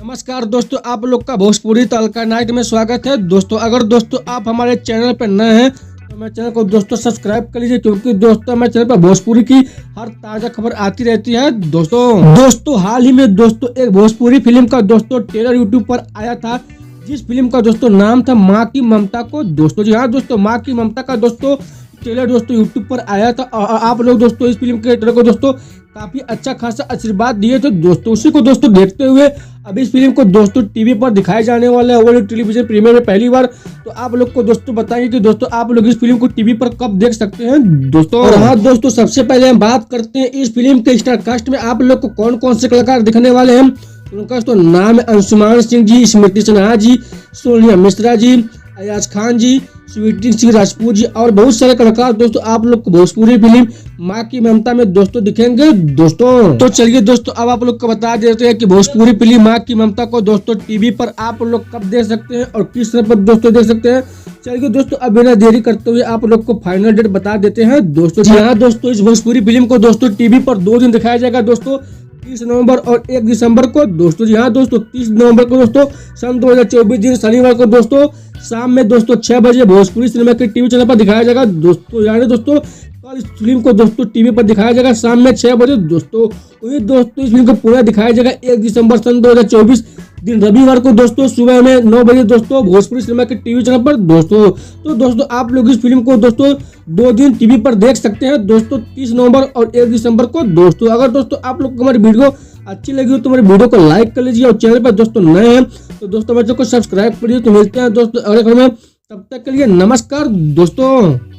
नमस्कार दोस्तों, आप लोग का भोजपुरी तड़का नाइट में स्वागत है। दोस्तों अगर दोस्तों आप हमारे चैनल पर नए हैं तो मेरे चैनल को दोस्तों सब्सक्राइब कर लीजिए, क्योंकि दोस्तों मेरे चैनल पर भोजपुरी की हर ताजा खबर आती रहती है। दोस्तों हाल ही में दोस्तों एक भोजपुरी फिल्म का दोस्तों ट्रेलर यूट्यूब पर आया था, जिस फिल्म का दोस्तों नाम था माँ की ममता को। दोस्तों जी हाँ दोस्तों, माँ की ममता का दोस्तों ट्रेलर दोस्तों यूट्यूब पर आया था और आप लोग दोस्तों इस फिल्म के ट्रेलर को दोस्तों काफी अच्छा खासा आशीर्वाद दिए थे। दोस्तों उसी को दोस्तों देखते हुए अब इस फिल्म को दोस्तों टीवी पर दिखाए जाने वाला है, वो टेलीविजन प्रीमियर में पहली बार। तो आप लोग को दोस्तों बताइए कि दोस्तों आप लोग इस फिल्म को टीवी पर कब देख सकते हैं दोस्तों। और हाँ दोस्तों, सबसे पहले हम बात करते हैं इस फिल्म के स्टार कास्ट में आप लोग को कौन कौन से कलाकार दिखने वाले हैं। उनका तो नाम है अंशुमान सिंह जी, स्मृति सिन्हा जी, सोनिया मिश्रा जी, अयाज खान जी, स्वीटी सिंह राजपूत जी और बहुत सारे कलाकार दोस्तों आप लोग को भोजपुरी फिल्म माँ की ममता में दोस्तों दिखेंगे दोस्तों। तो चलिए दोस्तों अब आप लोग को बता देते हैं कि भोजपुरी फिल्म माँ की ममता को दोस्तों टीवी पर आप लोग कब देख सकते हैं और किस समय पर दोस्तों देख सकते हैं। चलिए दोस्तों अब बिना देरी करते हुए आप लोग को फाइनल डेट बता देते हैं दोस्तों। यहाँ दोस्तों इस भोजपुरी फिल्म को दोस्तों टीवी पर 2 दिन दिखाया जाएगा दोस्तों, 30 नवंबर और 1 दिसंबर को दोस्तों। जी हाँ दोस्तों, 30 नवंबर को दोस्तों सन 2024 दिन शनिवार को दोस्तों शाम में दोस्तों 6 बजे भोजपुरी सिनेमा के टीवी चैनल पर दिखाया जाएगा दोस्तों। यानी दोस्तों कल इस फिल्म को दोस्तों टीवी पर दिखाया जाएगा शाम में 6 बजे दोस्तों। वही दोस्तों इस फिल्म को पूरा दिखाया जाएगा 1 दिसंबर सन 2024 दिन रविवार को दोस्तों सुबह में 9 बजे दोस्तों भोजपुरी सिनेमा के टीवी चैनल पर दोस्तों। तो दोस्तों आप लोग इस फिल्म को दोस्तों 2 दिन टीवी पर देख सकते हैं दोस्तों, 30 नवंबर और 1 दिसंबर को दोस्तों। अगर दोस्तों आप लोग को हमारी वीडियो अच्छी लगी हो तो हमारे वीडियो को लाइक कर लीजिए और चैनल पर दोस्तों नए हैं तो दोस्तों बच्चों को सब्सक्राइब करिए। तो मिलते हैं दोस्तों अगले खबर में, तब तक के लिए नमस्कार दोस्तों।